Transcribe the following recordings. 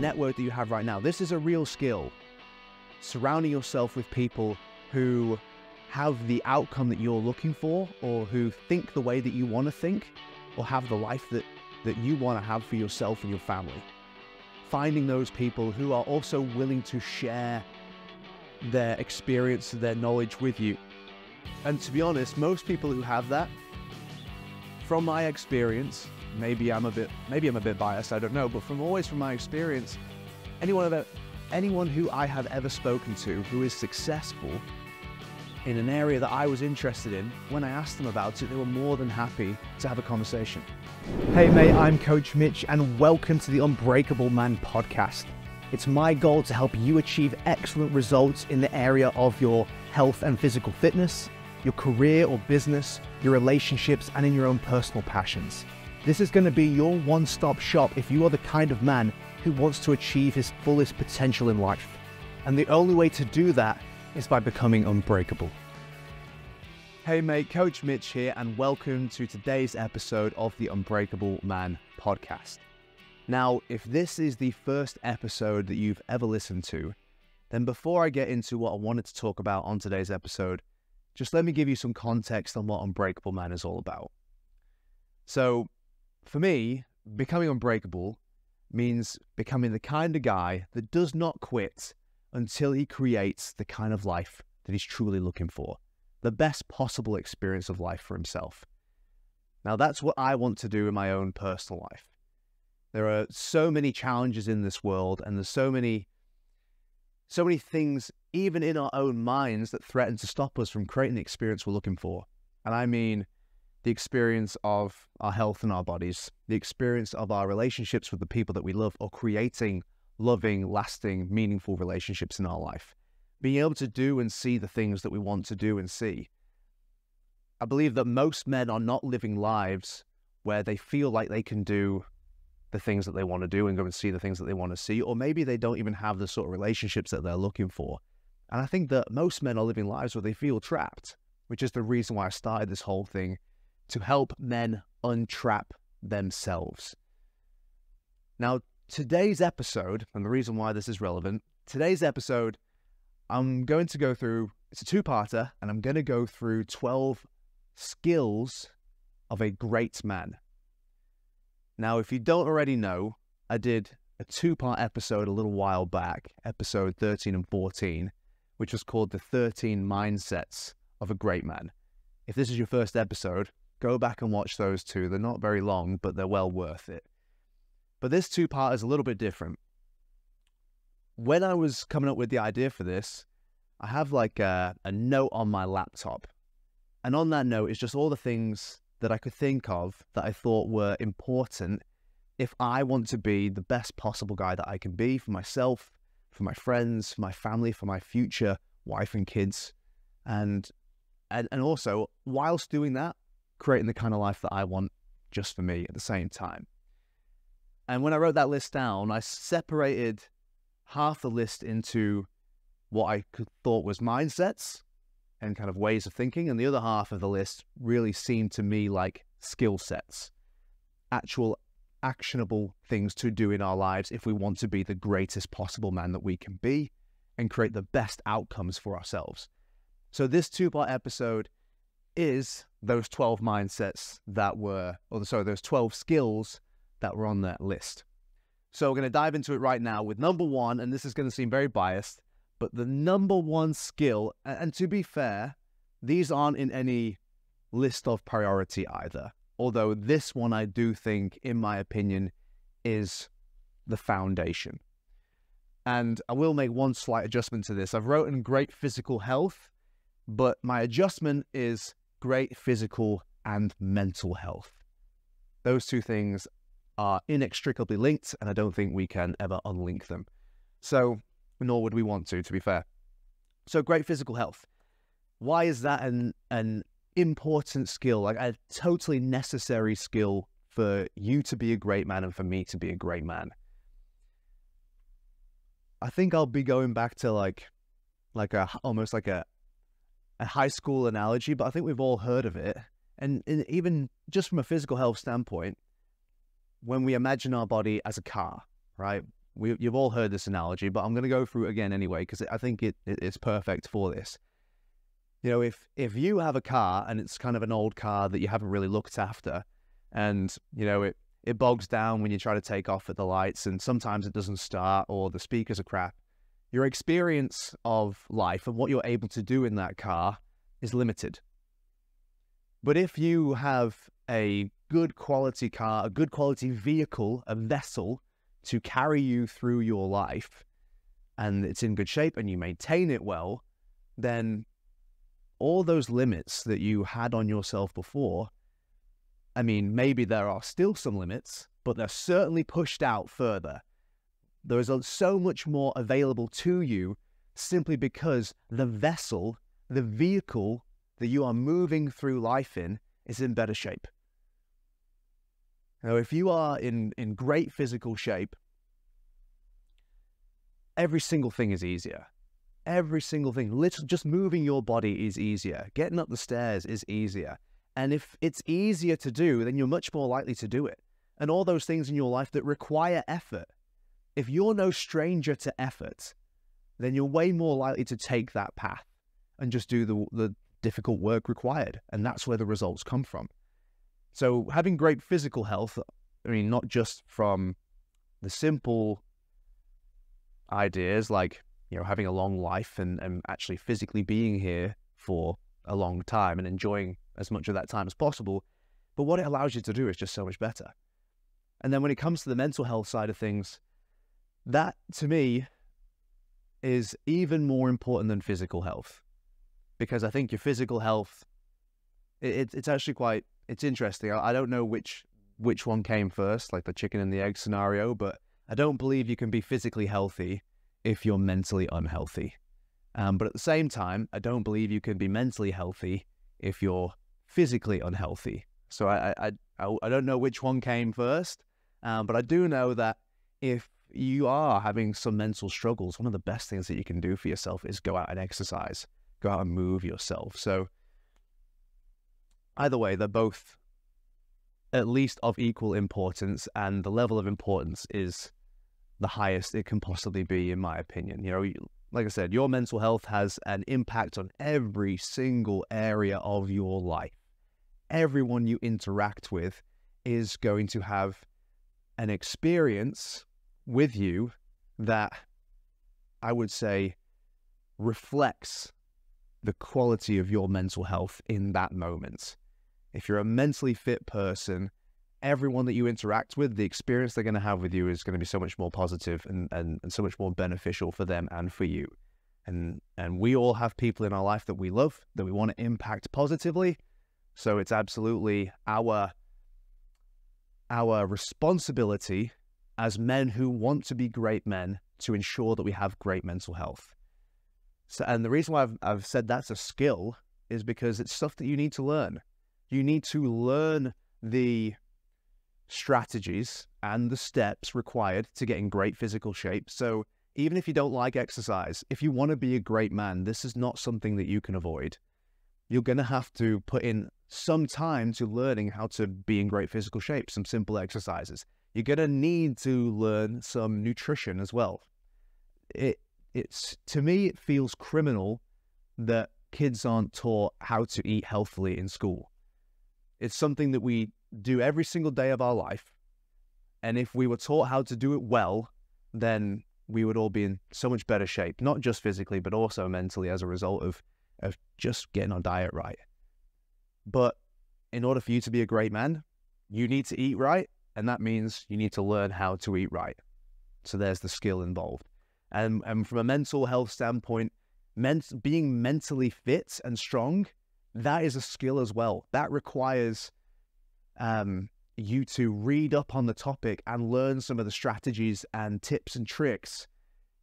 network that you have right now. This is a real skill. Surrounding yourself with people who have the outcome that you're looking for, or who think the way that you want to think, or have the life that you want to have for yourself and your family. Finding those people who are also willing to share their experience, their knowledge with you. And to be honest, most people who have that, from my experience, maybe I'm a bit biased, I don't know, but from my experience, anyone who I have ever spoken to who is successful in an area that I was interested in, when I asked them about it, they were more than happy to have a conversation. Hey mate, I'm Coach Mitch and welcome to the Unbreakable Man podcast. It's my goal to help you achieve excellent results in the area of your health and physical fitness, your career or business, your relationships, and in your own personal passions. This is going to be your one-stop shop if you are the kind of man who wants to achieve his fullest potential in life. And the only way to do that is by becoming unbreakable. Hey mate, Coach Mitch here, and welcome to today's episode of the Unbreakable Man podcast. Now, if this is the first episode that you've ever listened to, then before I get into what I wanted to talk about on today's episode, just let me give you some context on what Unbreakable Man is all about. So, for me, becoming unbreakable means becoming the kind of guy that does not quit until he creates the kind of life that he's truly looking for, the best possible experience of life for himself. Now, that's what I want to do in my own personal life. There are so many challenges in this world, and there's so many things, even in our own minds, that threaten to stop us from creating the experience we're looking for. And I mean the experience of our health and our bodies, the experience of our relationships with the people that we love, or creating loving, lasting, meaningful relationships in our life. Being able to do and see the things that we want to do and see. I believe that most men are not living lives where they feel like they can do the things that they want to do and go and see the things that they want to see, or maybe they don't even have the sort of relationships that they're looking for. And I think that most men are living lives where they feel trapped, which is the reason why I started this whole thing, to help men untrap themselves. Now, today's episode, and the reason why this is relevant, today's episode, I'm going to go through, it's a two-parter, and I'm going to go through 12 skills of a great man. Now, if you don't already know, I did a two-part episode a little while back, episode 13 and 14, which was called The 13 Mindsets of a Great Man. If this is your first episode, go back and watch those two. They're not very long, but they're well worth it. But this two-part is a little bit different. When I was coming up with the idea for this, I have like a note on my laptop. And on that note is just all the things that I could think of that I thought were important if I want to be the best possible guy that I can be for myself, for my friends, for my family, for my future wife and kids. And also, whilst doing that, creating the kind of life that I want just for me at the same time. And when I wrote that list down, I separated half the list into what I thought was mindsets and kind of ways of thinking, and the other half of the list really seemed to me like skill sets, actual actionable things to do in our lives if we want to be the greatest possible man that we can be and create the best outcomes for ourselves. So this two-part episode is those 12 mindsets that were, those 12 skills that were on that list. So we're going to dive into it right now with number one, and this is going to seem very biased, but the number one skill, and to be fair, these aren't in any list of priority either, although this one I do think, in my opinion, is the foundation. And I will make one slight adjustment to this. I've written great physical health, but my adjustment is great physical and mental health. Those two things are inextricably linked, and I don't think we can ever unlink them. So, nor would we want to be fair. So, great physical health. Why is that an important skill, like a totally necessary skill for you to be a great man and for me to be a great man? I think I'll be going back to almost like a high school analogy, but I think we've all heard of it. And even just from a physical health standpoint, when we imagine our body as a car, right? you've all heard this analogy, but I'm going to go through it again anyway, because I think it's perfect for this. You know, if you have a car and it's kind of an old car that you haven't really looked after, and, you know, it bogs down when you try to take off at the lights, and sometimes it doesn't start, or the speakers are crap, your experience of life and what you're able to do in that car is limited. But if you have a good quality car, a good quality vehicle, a vessel to carry you through your life, and it's in good shape and you maintain it well, then all those limits that you had on yourself before, I mean, maybe there are still some limits, but they're certainly pushed out further. There is so much more available to you simply because the vessel, the vehicle that you are moving through life in is in better shape. Now, if you are in great physical shape, every single thing is easier. Every single thing, literally just moving your body is easier. Getting up the stairs is easier. And if it's easier to do, then you're much more likely to do it. And all those things in your life that require effort, if you're no stranger to effort, then you're way more likely to take that path and just do the difficult work required. And that's where the results come from. So having great physical health, I mean, not just from the simple ideas like, you know, having a long life and actually physically being here for a long time and enjoying as much of that time as possible, but what it allows you to do is just so much better. And then when it comes to the mental health side of things, that to me is even more important than physical health, because I think your physical health, it's actually quite, it's interesting. I don't know which one came first, like the chicken and the egg scenario, but I don't believe you can be physically healthy if you're mentally unhealthy. But at the same time, I don't believe you can be mentally healthy if you're physically unhealthy. So I don't know which one came first, but I do know that if you are having some mental struggles, one of the best things that you can do for yourself is go out and exercise, go out and move yourself. So either way, they're both at least of equal importance, and the level of importance is the highest it can possibly be, in my opinion. You know, like I said, your mental health has an impact on every single area of your life. Everyone you interact with is going to have an experience with you that I would say reflects the quality of your mental health in that moment. If you're a mentally fit person, everyone that you interact with, the experience they're going to have with you is going to be so much more positive and so much more beneficial for them and for you. And we all have people in our life that we love, that we want to impact positively. So it's absolutely our responsibility as men who want to be great men to ensure that we have great mental health. So, and the reason why I've said that's a skill is because it's stuff that you need to learn. You need to learn the strategies and the steps required to get in great physical shape. So even if you don't like exercise, if you want to be a great man, this is not something that you can avoid. You're going to have to put in some time to learning how to be in great physical shape, some simple exercises. You're going to need to learn some nutrition as well. It's to me, it feels criminal that kids aren't taught how to eat healthily in school. It's something that we do every single day of our life. And if we were taught how to do it well, then we would all be in so much better shape, not just physically, but also mentally as a result of just getting our diet right. But in order for you to be a great man, you need to eat right. And that means you need to learn how to eat right. So there's the skill involved. And from a mental health standpoint, being mentally fit and strong, that is a skill as well. That requires you to read up on the topic and learn some of the strategies and tips and tricks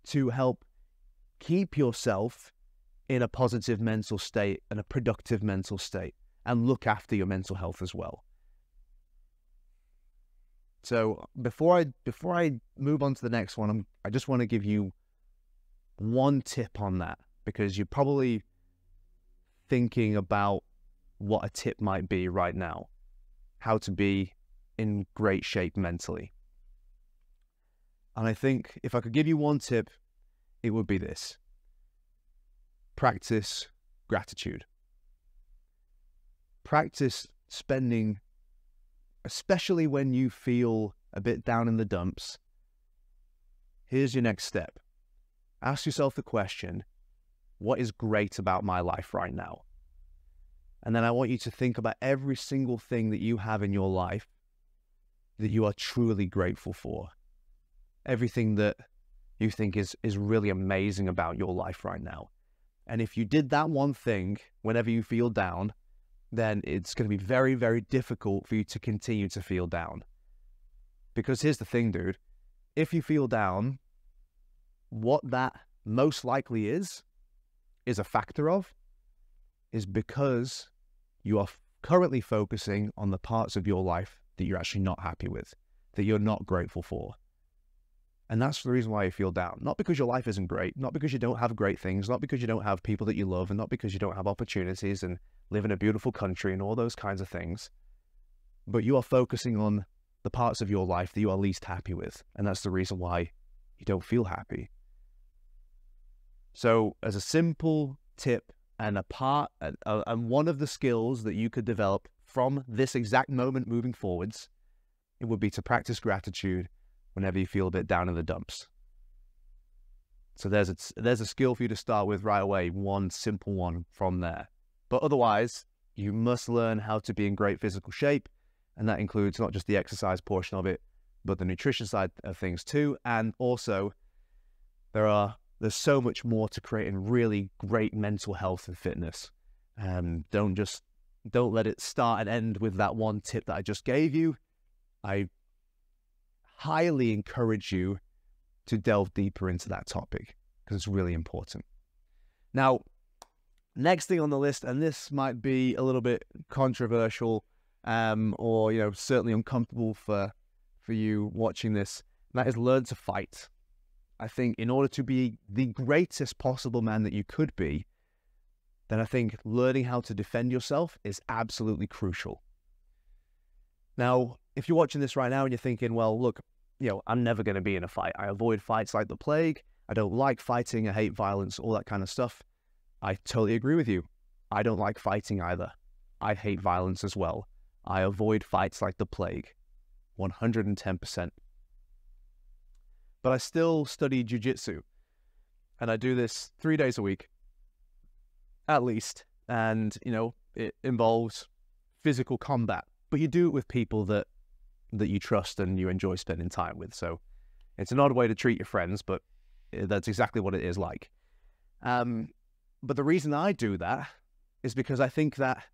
to help keep yourself in a positive mental state and a productive mental state, and look after your mental health as well. So before I move on to the next one, I just want to give you one tip on that, because you're probably thinking about what a tip might be right now, how to be in great shape mentally. And I think if I could give you one tip, it would be this: practice gratitude. Practice spending, especially when you feel a bit down in the dumps. Here's your next step. Ask yourself the question, what is great about my life right now? And then I want you to think about every single thing that you have in your life that you are truly grateful for. Everything that you think is really amazing about your life right now. And if you did that one thing whenever you feel down, then it's going to be very, very difficult for you to continue to feel down. Because here's the thing, dude. If you feel down, what that most likely is a factor of, is because you are currently focusing on the parts of your life that you're actually not happy with, that you're not grateful for. And that's the reason why you feel down. Not because your life isn't great, not because you don't have great things, not because you don't have people that you love, and not because you don't have opportunities and live in a beautiful country and all those kinds of things. But you are focusing on the parts of your life that you are least happy with. And that's the reason why you don't feel happy. So as a simple tip and and one of the skills that you could develop from this exact moment moving forwards, it would be to practice gratitude whenever you feel a bit down in the dumps. So there's a skill for you to start with right away, one simple one from there. But otherwise, you must learn how to be in great physical shape, and that includes not just the exercise portion of it, but the nutrition side of things too. And also, there's so much more to creating really great mental health and fitness. Don't let it start and end with that one tip that I just gave you. I highly encourage you to delve deeper into that topic because it's really important. Now, next thing on the list, and this might be a little bit controversial, or certainly uncomfortable for you watching this, and that is learn to fight. I think in order to be the greatest possible man that you could be, then I think learning how to defend yourself is absolutely crucial. Now, if you're watching this right now and you're thinking, well, look, I'm never going to be in a fight. I avoid fights like the plague. I don't like fighting. I hate violence, all that kind of stuff. I totally agree with you. I don't like fighting either. I hate violence as well. I avoid fights like the plague, 110%. But I still study jiu-jitsu, and I do this 3 days a week, at least. And, it involves physical combat, but you do it with people that you trust and you enjoy spending time with. So it's an odd way to treat your friends, but that's exactly what it is like. But the reason I do that is because I think that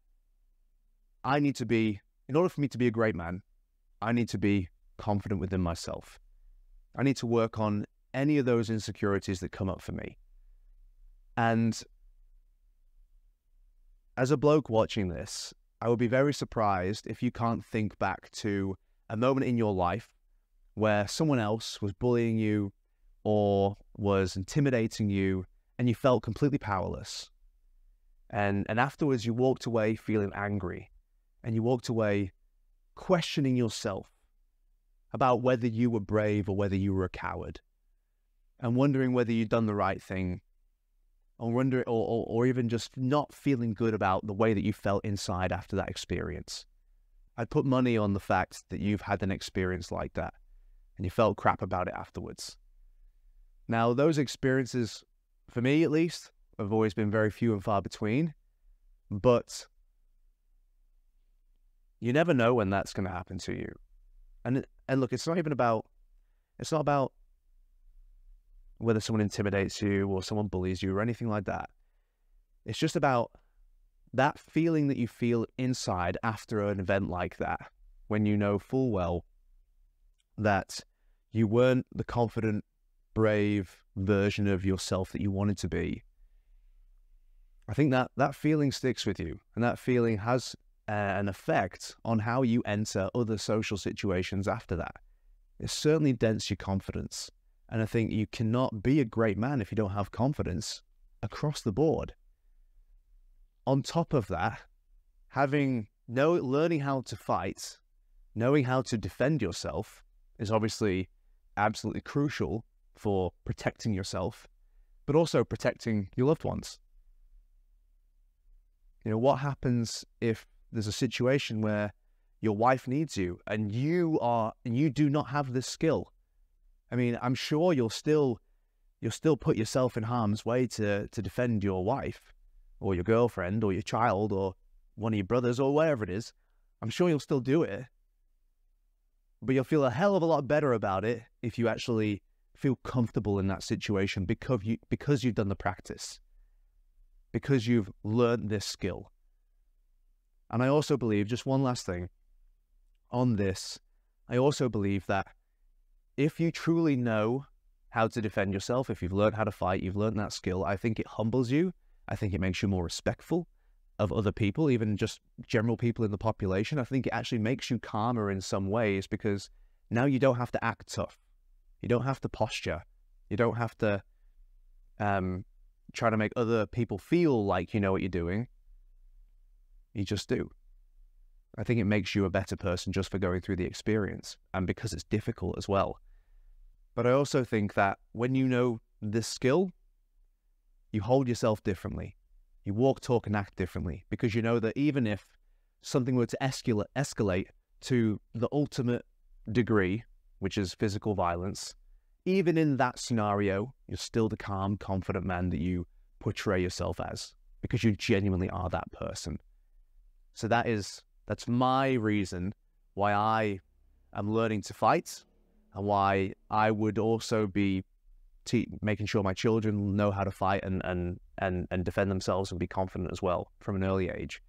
in order for me to be a great man, I need to be confident within myself. I need to work on any of those insecurities that come up for me. And as a bloke watching this, I would be very surprised if you can't think back to a moment in your life where someone else was bullying you or was intimidating you and you felt completely powerless. And afterwards you walked away feeling angry, and you walked away questioning yourself about whether you were brave or whether you were a coward, and wondering whether you'd done the right thing, or even just not feeling good about the way that you felt inside after that experience. I'd put money on the fact that you've had an experience like that and you felt crap about it afterwards. Now, those experiences, for me at least, have always been very few and far between, but you never know when that's going to happen to you. And look, it's not about whether someone intimidates you or someone bullies you or anything like that. It's just about that feeling that you feel inside after an event like that, when you know full well that you weren't the confident, brave version of yourself that you wanted to be. I think that feeling sticks with you, and that feeling has an effect on how you enter other social situations after that. It certainly dents your confidence. And I think you cannot be a great man if you don't have confidence across the board. On top of that, learning how to fight, knowing how to defend yourself is obviously absolutely crucial for protecting yourself, but also protecting your loved ones. What happens if there's a situation where your wife needs you and you do not have this skill? I mean, I'm sure you'll still put yourself in harm's way to defend your wife or your girlfriend or your child or one of your brothers or whatever it is. I'm sure you'll still do it, but you'll feel a hell of a lot better about it if you actually feel comfortable in that situation because you've done the practice, because you've learned this skill. And I also believe, just one last thing on this, I also believe that if you truly know how to defend yourself, if you've learned how to fight, you've learned that skill, I think it humbles you. I think it makes you more respectful of other people, even just general people in the population. I think it actually makes you calmer in some ways because now you don't have to act tough. You don't have to posture. You don't have to try to make other people feel like you know what you're doing. You just do. I think it makes you a better person just for going through the experience and because it's difficult as well. But I also think that when you know this skill, you hold yourself differently. You walk, talk, and act differently because you know that even if something were to escalate to the ultimate degree, which is physical violence, even in that scenario, you're still the calm, confident man that you portray yourself as because you genuinely are that person. So that's my reason why I am learning to fight and why I would also be making sure my children know how to fight and defend themselves and be confident as well from an early age.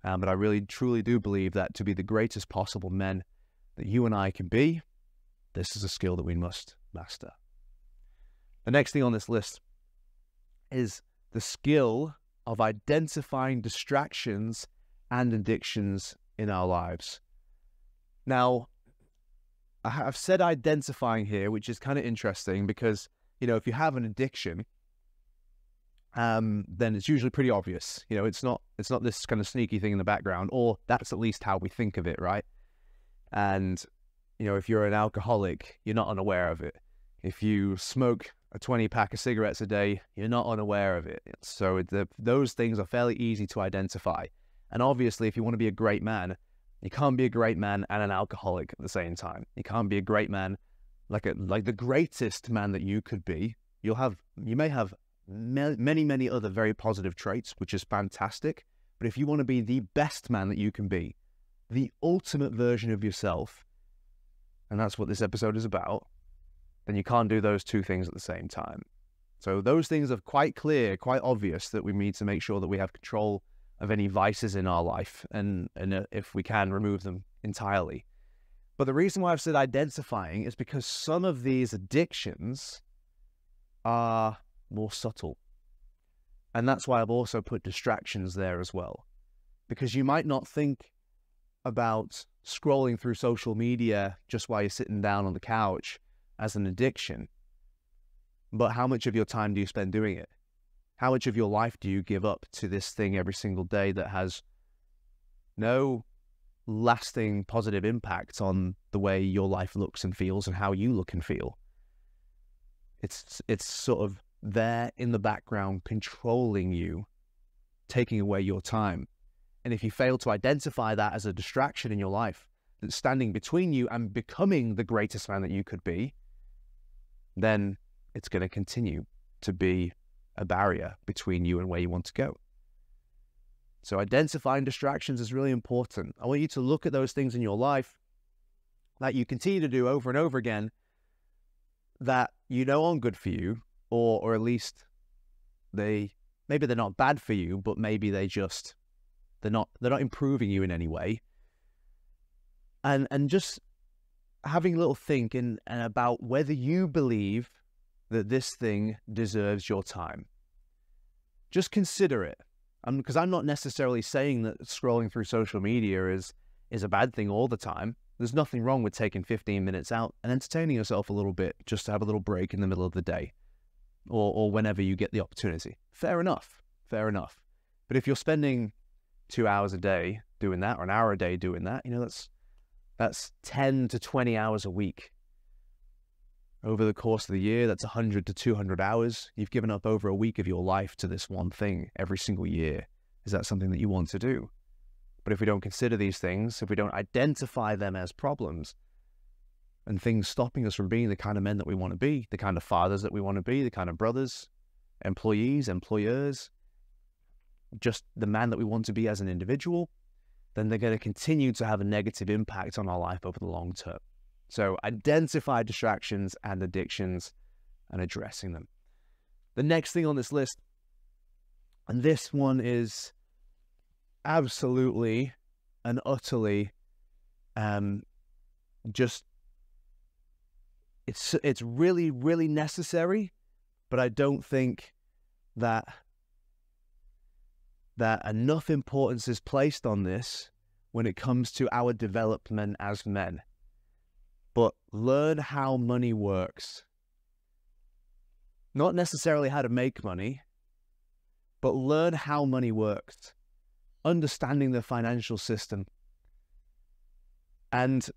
But I really, truly do believe that to be the greatest possible men that you and I can be, this is a skill that we must master. The next thing on this list is the skill of identifying distractions and addictions in our lives. Now, I've said identifying here, which is kind of interesting because, if you have an addiction, then it's usually pretty obvious. It's not this kind of sneaky thing in the background, or that's at least how we think of it, right? And, if you're an alcoholic, you're not unaware of it. If you smoke a 20-pack of cigarettes a day, you're not unaware of it. So those things are fairly easy to identify. And obviously, if you want to be a great man, you can't be a great man and an alcoholic at the same time. You can't be a great man like the greatest man that you could be. You may have many, many other very positive traits, which is fantastic. But if you want to be the best man that you can be, the ultimate version of yourself, and that's what this episode is about, then you can't do those two things at the same time. So those things are quite clear, quite obvious that we need to make sure that we have control of any vices in our life and if we can, remove them entirely. But the reason why I've said identifying is because some of these addictions are more subtle. And that's why I've also put distractions there as well. Because you might not think about scrolling through social media just while you're sitting down on the couch as an addiction. But how much of your time do you spend doing it? How much of your life do you give up to this thing every single day that has no lasting positive impact on the way your life looks and feels and how you look and feel? It's sort of there in the background, controlling you, taking away your time. And if you fail to identify that as a distraction in your life that's standing between you and becoming the greatest man that you could be, then it's going to continue to be a barrier between you and where you want to go. So identifying distractions is really important. I want you to look at those things in your life that you continue to do over and over again that aren't good for you, or at least maybe they're not bad for you, but maybe they're not improving you in any way. And just having a little think and about whether you believe that this thing deserves your time. Just consider it. Because I'm not necessarily saying that scrolling through social media is a bad thing all the time. There's nothing wrong with taking 15 minutes out and entertaining yourself a little bit just to have a little break in the middle of the day or whenever you get the opportunity. Fair enough. But if you're spending 2 hours a day doing that or an hour a day doing that, that's 10 to 20 hours a week. Over the course of the year, that's 100 to 200 hours. You've given up over a week of your life to this one thing every single year. Is that something that you want to do? But if we don't consider these things, if we don't identify them as problems and things stopping us from being the kind of men that we want to be, the kind of fathers that we want to be, the kind of brothers, employees, employers, just the man that we want to be as an individual, then they're going to continue to have a negative impact on our life over the long term. So identify distractions and addictions and addressing them. The next thing on this list, and this one is absolutely and utterly just, it's really, really necessary, but I don't think that enough importance is placed on this when it comes to our development as men. But learn how money works. Not necessarily how to make money, but learn how money works. Understanding the financial system. And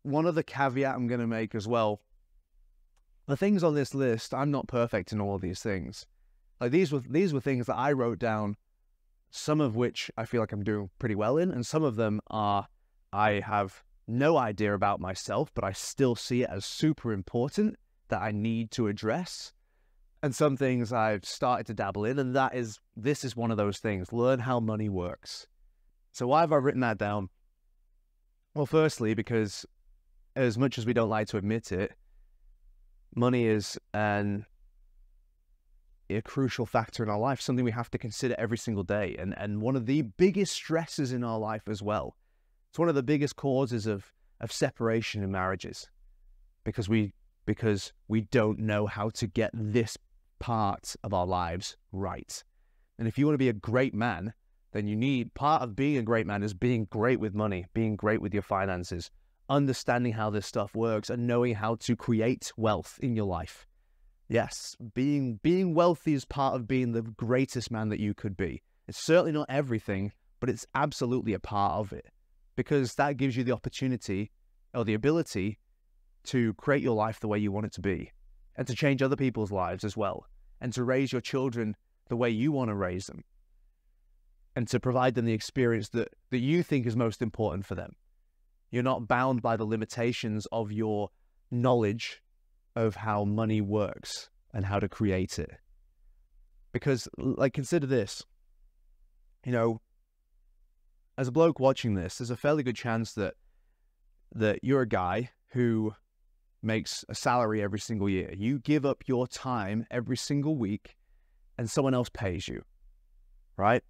one other caveat I'm going to make as well, the things on this list, I'm not perfect in all of these things. Like these were things that I wrote down, some of which I feel like I'm doing pretty well in, and some of them are I have no idea about myself, but I still see it as super important that I need to address. And some things I've started to dabble in, and this is one of those things. Learn how money works. So why have I written that down? Well, firstly, because as much as we don't like to admit it, money is a crucial factor in our life, something we have to consider every single day, and one of the biggest stresses in our life as well. It's one of the biggest causes of separation in marriages, because we don't know how to get this part of our lives right. And if you want to be a great man, then part of being a great man is being great with money, being great with your finances, understanding how this stuff works, and knowing how to create wealth in your life. Yes, being wealthy is part of being the greatest man that you could be. It's certainly not everything, but it's absolutely a part of it, because that gives you the opportunity or the ability to create your life the way you want it to be, and to change other people's lives as well, and to raise your children the way you want to raise them, and to provide them the experience that you think is most important for them. You're not bound by the limitations of your knowledge of how money works and how to create it. Because, like, consider this, as a bloke watching this, there's a fairly good chance that you're a guy who makes a salary every single year. You give up your time every single week and someone else pays you, right?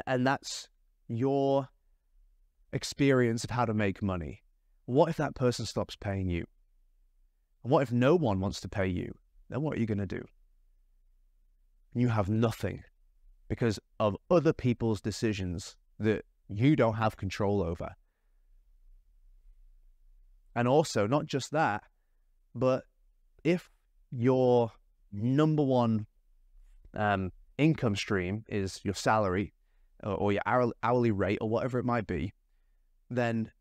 And that's your experience of how to make money. What if that person stops paying you? And what if no one wants to pay you? Then what are you going to do? You have nothing because of other people's decisions that you don't have control over. And also, not just that, but if your number one income stream is your salary or your hourly rate or whatever it might be, then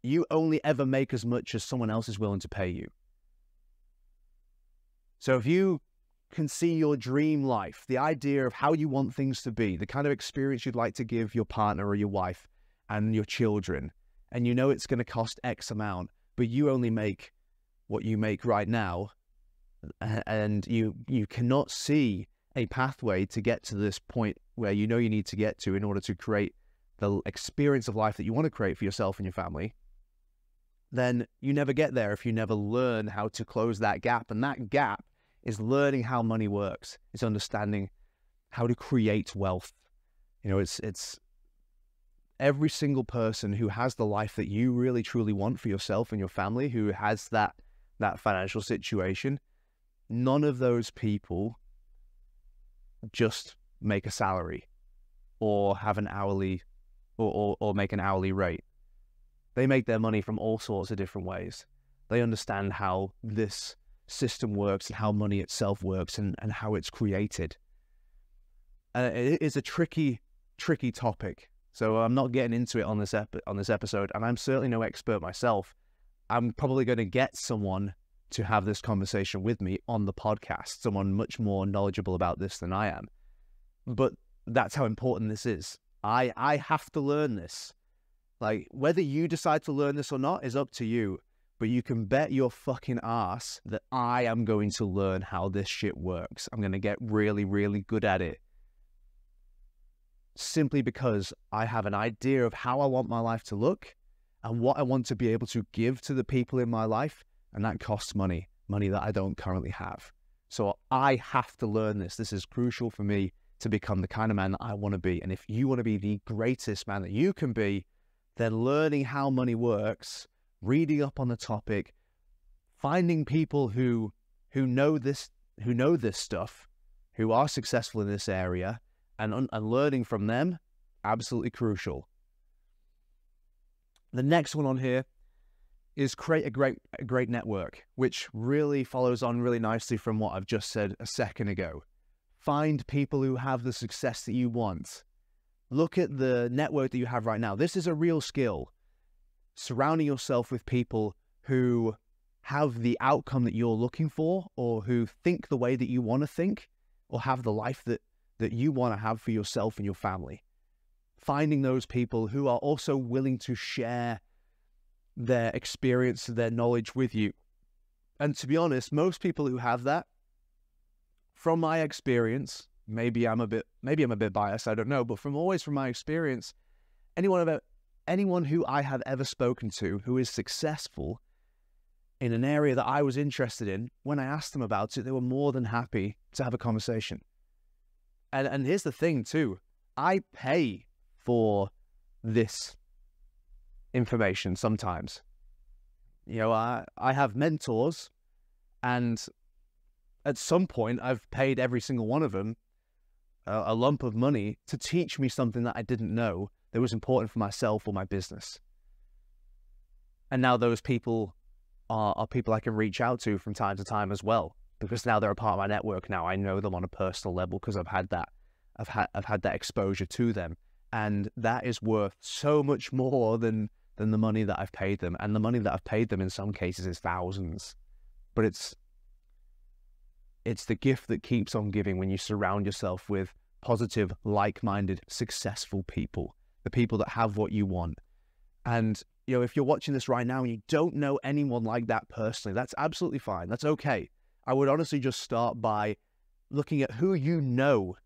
you only ever make as much as someone else is willing to pay you. So if you can see your dream life, the idea of how you want things to be, the kind of experience you'd like to give your partner or your wife and your children, and you know it's going to cost X amount, but you only make what you make right now, and you cannot see a pathway to get to this point where you know you need to get to in order to create the experience of life that you want to create for yourself and your family, then you never get there if you never learn how to close that gap. And that gap is learning how money works. It's understanding how to create wealth. It's every single person who has the life that you really truly want for yourself and your family, who has that financial situation, none of those people just make a salary or have an hourly or make an hourly rate. They make their money from all sorts of different ways. They understand how this system works and how money itself works and how it's created. It is a tricky topic. So I'm not getting into it on this episode, and I'm certainly no expert myself. I'm probably going to get someone to have this conversation with me on the podcast, someone much more knowledgeable about this than I am. But that's how important this is. I have to learn this. Like, whether you decide to learn this or not is up to you. But you can bet your fucking ass that I am going to learn how this shit works. I'm going to get really, really good at it. Simply because I have an idea of how I want my life to look and what I want to be able to give to the people in my life. And that costs money that I don't currently have. So I have to learn this. This is crucial for me to become the kind of man that I want to be. And if you want to be the greatest man that you can be, then learning how money works, reading up on the topic, finding people who know this stuff, who are successful in this area, and learning from them, absolutely crucial. The next one on here is create a great network, which really follows on really nicely from what I've just said a second ago. Find people who have the success that you want. Look at the network that you have right now. This is a real skill. Surrounding yourself with people who have the outcome that you're looking for, or who think the way that you want to think, or have the life that you want to have for yourself and your family. Finding those people who are also willing to share their experience, their knowledge with you. And to be honest, most people who have that, from my experience, maybe I'm a bit biased, I don't know, but from my experience, anyone who I have ever spoken to who is successful in an area that I was interested in, when I asked them about it, they were more than happy to have a conversation. And here's the thing too, I pay for this information sometimes. You know, I have mentors, and at some point I've paid every single one of them a lump of money to teach me something that I didn't know that was important for myself or my business. And now those people are people I can reach out to from time to time as well, because now they're a part of my network. Now I know them on a personal level because I've had that exposure to them, and that is worth so much more than the money that I've paid them. And the money that I've paid them in some cases is thousands. But it's the gift that keeps on giving when you surround yourself with positive, like-minded, successful people, the people that have what you want. And, you know, if you're watching this right now and you don't know anyone like that personally, that's absolutely fine. That's okay. I would honestly just start by looking at who you know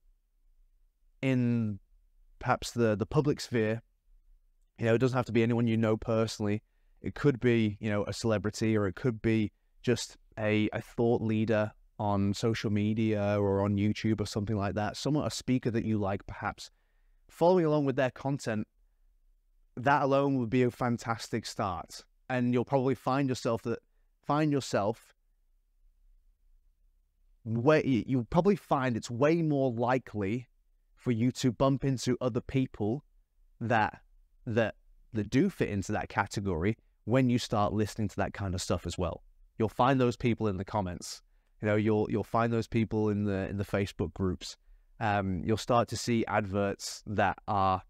in perhaps the public sphere. You know, it doesn't have to be anyone you know personally. It could be, you know, a celebrity, or it could be just a thought leader on social media or on YouTube or something like that. A speaker that you like, perhaps. Following along with their content, that alone would be a fantastic start. And you'll probably find yourself you'll probably find it's way more likely for you to bump into other people that do fit into that category when you start listening to that kind of stuff as well. You'll find those people in the comments. You know, you'll find those people in the Facebook groups. You'll start to see adverts that are,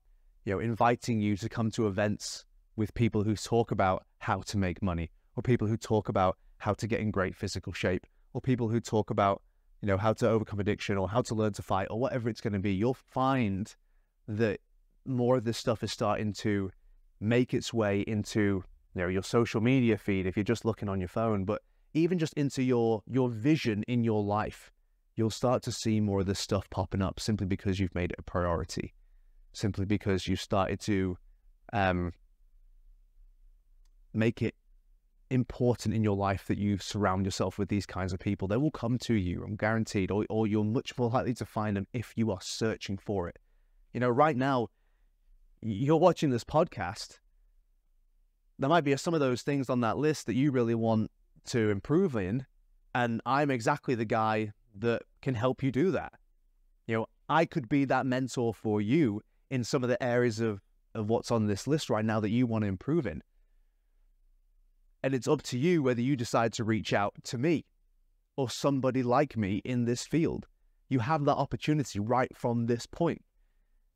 you know, inviting you to come to events with people who talk about how to make money, or people who talk about how to get in great physical shape, or people who talk about, you know, how to overcome addiction, or how to learn to fight, or whatever it's going to be. You'll find that more of this stuff is starting to make its way into, you know, your social media feed if you're just looking on your phone, but even just into your vision in your life. You'll start to see more of this stuff popping up simply because you've made it a priority, simply because you started to make it important in your life that you surround yourself with these kinds of people. They will come to you, I'm guaranteed, or you're much more likely to find them if you are searching for it. You know, right now, you're watching this podcast. There might be some of those things on that list that you really want to improve in, and I'm exactly the guy that can help you do that. You know, I could be that mentor for you in some of the areas of what's on this list right now that you want to improve in. And it's up to you whether you decide to reach out to me or somebody like me in this field. You have that opportunity right from this point.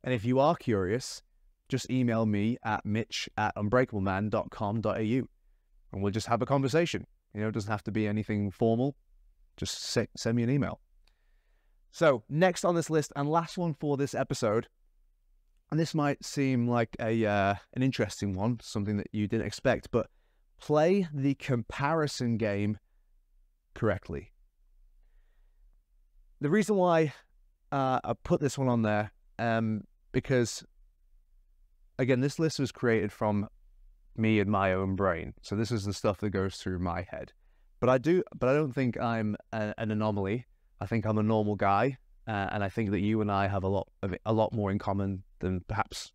And if you are curious, just email me at mitch@unbreakableman.com.au. and we'll just have a conversation. It doesn't have to be anything formal. Just send me an email. So next on this list, and last one for this episode, and this might seem like an interesting one, something that you didn't expect, but play the comparison game correctly. The reason why I put this one on there, because, again, this list was created from me and my own brain. So this is the stuff that goes through my head. But I don't think I'm an anomaly. I think I'm a normal guy, and I think that you and I have a lot more in common than perhaps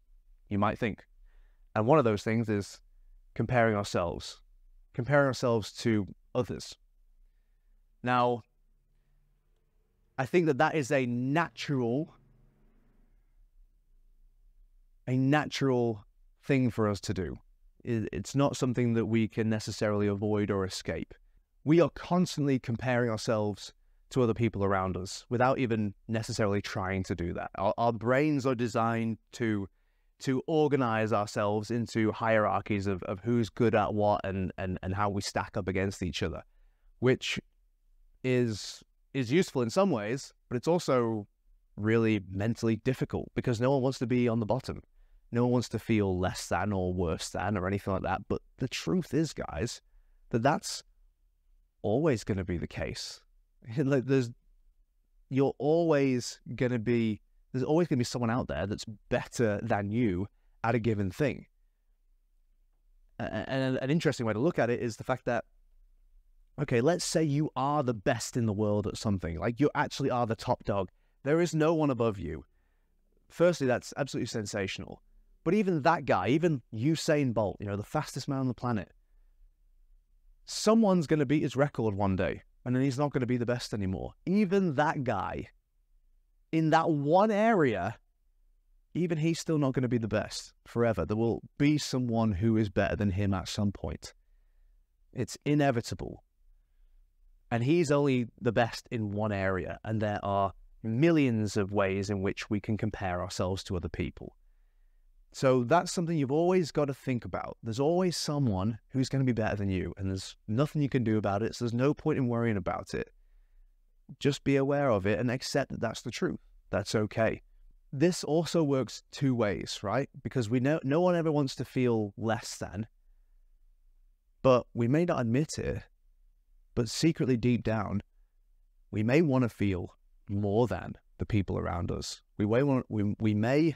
you might think. And one of those things is comparing ourselves to others. Now, I think that is a natural thing for us to do. It's not something that we can necessarily avoid or escape. We are constantly comparing ourselves to other people around us without even necessarily trying to do that. Our brains are designed to organize ourselves into hierarchies of who's good at what and how we stack up against each other, which is useful in some ways, but it's also really mentally difficult because no one wants to be on the bottom. No one wants to feel less than or worse than or anything like that. But the truth is, guys, that's always going to be the case. Like there's always going to be someone out there that's better than you at a given thing. And an interesting way to look at it is the fact that, okay, let's say you are the best in the world at something. Like you actually are the top dog. There is no one above you. Firstly, that's absolutely sensational. But even that guy, even Usain Bolt, the fastest man on the planet, someone's going to beat his record one day, and then he's not going to be the best anymore. Even that guy, in that one area, even he's still not going to be the best forever. There will be someone who is better than him at some point. It's inevitable. And he's only the best in one area, and there are millions of ways in which we can compare ourselves to other people. So that's something you've always got to think about. There's always someone who's going to be better than you, and there's nothing you can do about it, so there's no point in worrying about it. Just be aware of it and accept that that's the truth. That's okay. This also works two ways, right? Because we know no one ever wants to feel less than, but we may not admit it, but secretly deep down, we may want to feel more than the people around us. We may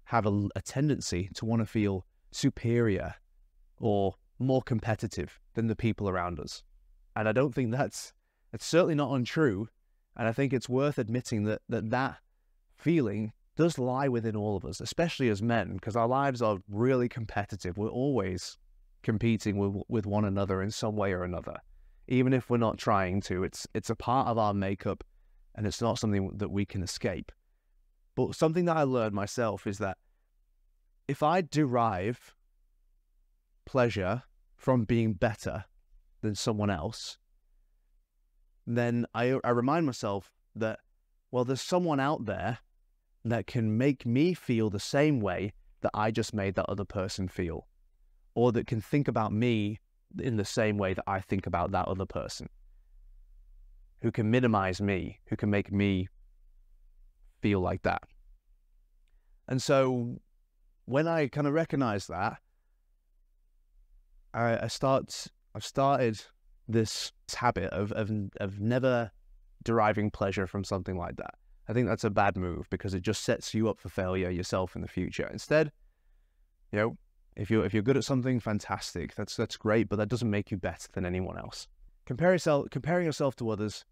have a tendency to want to feel superior or more competitive than the people around us. And I don't think it's certainly not untrue. And I think it's worth admitting that feeling does lie within all of us, especially as men, because our lives are really competitive. We're always competing with one another in some way or another. Even if we're not trying to, it's a part of our makeup, and it's not something that we can escape. But something that I learned myself is that if I derive pleasure from being better than someone else, then I remind myself that, well, there's someone out there that can make me feel the same way that I just made that other person feel, or that can think about me in the same way that I think about that other person, who can minimize me, who can make me feel like that. And so when I kind of recognize that, I've started this habit of never deriving pleasure from something like that. I think that's a bad move because it just sets you up for failure yourself in the future. Instead, if you're good at something, fantastic. That's great, but that doesn't make you better than anyone else. Comparing yourself to others,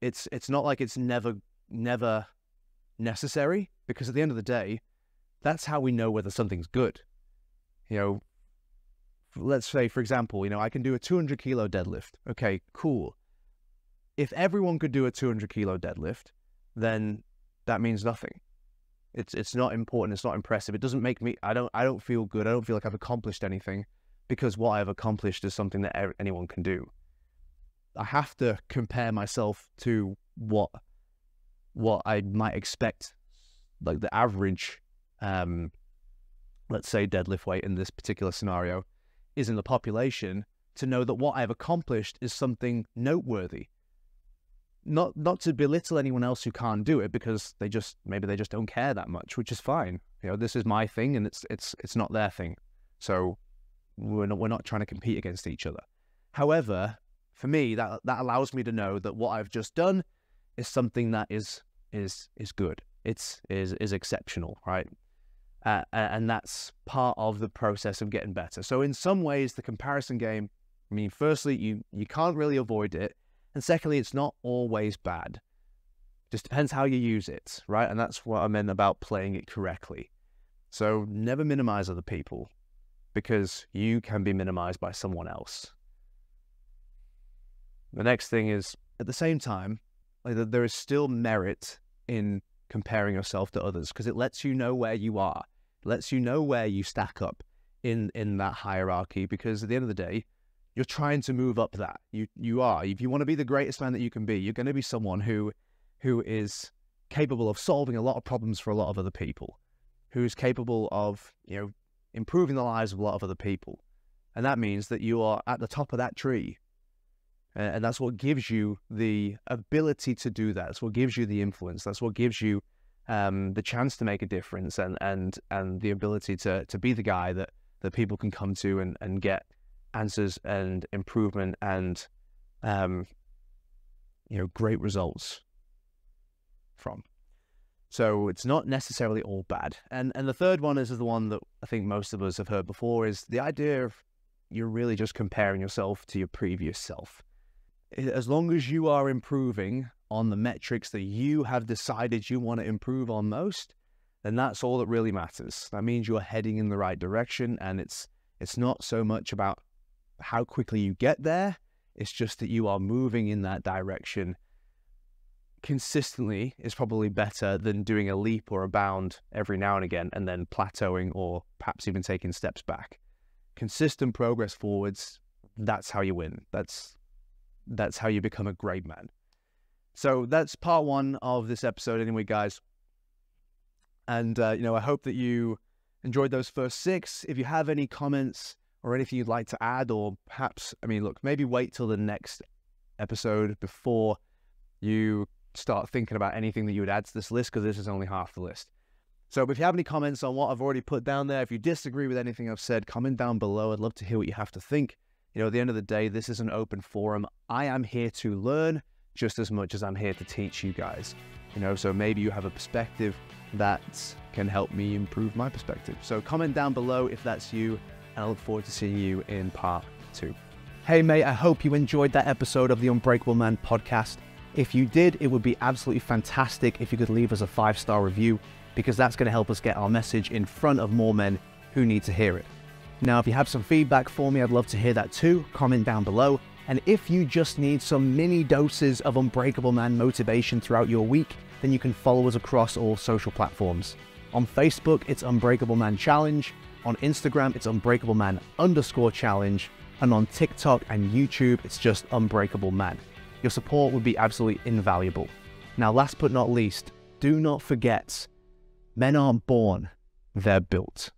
it's not like it's never necessary, because at the end of the day, that's how we know whether something's good. Let's say, for example, I can do a 200 kilo deadlift. Okay, cool. If everyone could do a 200 kilo deadlift, then that means nothing. It's not important. It's not impressive. It doesn't make me, I don't feel good. I don't feel like I've accomplished anything, because what I've accomplished is something that anyone can do. I have to compare myself to what I might expect, like the average, let's say deadlift weight in this particular scenario, is in the population to know that what I've accomplished is something noteworthy. Not to belittle anyone else who can't do it, because maybe they just don't care that much, which is fine. This is my thing, and it's not their thing. So we're not trying to compete against each other. However, for me, that allows me to know that what I've just done is something that is good. Is exceptional, right? And that's part of the process of getting better. So in some ways, the comparison game, I mean, firstly, you can't really avoid it. And secondly, it's not always bad. Just depends how you use it, right? And that's what I meant about playing it correctly. So never minimize other people, because you can be minimized by someone else. The next thing is, at the same time, there is still merit in comparing yourself to others, because it lets you know where you are. It lets you know where you stack up in that hierarchy, because at the end of the day, you're trying to move up that. You are. If you want to be the greatest man that you can be, you're going to be someone who is capable of solving a lot of problems for a lot of other people, who's capable of, improving the lives of a lot of other people. And that means that you are at the top of that tree. And that's what gives you the ability to do that. That's what gives you the influence. That's what gives you the chance to make a difference, and the ability to be the guy that people can come to and get answers and improvement and great results from. So it's not necessarily all bad. And the third one is the one that I think most of us have heard before, is the idea of you're really just comparing yourself to your previous self. As long as you are improving on the metrics that you have decided you want to improve on most, then that's all that really matters. That means you're heading in the right direction, and it's not so much about how quickly you get there. It's just that you are moving in that direction consistently. Is probably better than doing a leap or a bound every now and again and then plateauing, or perhaps even taking steps back. Consistent progress forwards, that's how you win. That's how you become a great man. So that's part one of this episode anyway, guys. And, I hope that you enjoyed those first 6. If you have any comments or anything you'd like to add, or perhaps, maybe wait till the next episode before you start thinking about anything that you would add to this list, because this is only half the list. So if you have any comments on what I've already put down there, if you disagree with anything I've said, comment down below. I'd love to hear what you have to think. At the end of the day, this is an open forum. I am here to learn just as much as I'm here to teach you guys. So maybe you have a perspective that can help me improve my perspective. So comment down below if that's you, and I look forward to seeing you in part 2. Hey mate, I hope you enjoyed that episode of the Unbreakable Man podcast. If you did, it would be absolutely fantastic if you could leave us a 5-star review, because that's going to help us get our message in front of more men who need to hear it. Now, if you have some feedback for me, I'd love to hear that too. Comment down below. And if you just need some mini doses of Unbreakable Man motivation throughout your week, then you can follow us across all social platforms. On Facebook, it's Unbreakable Man Challenge. On Instagram, it's Unbreakable Man _challenge. And on TikTok and YouTube, it's just Unbreakable Man. Your support would be absolutely invaluable. Now, last but not least, do not forget, men aren't born, they're built.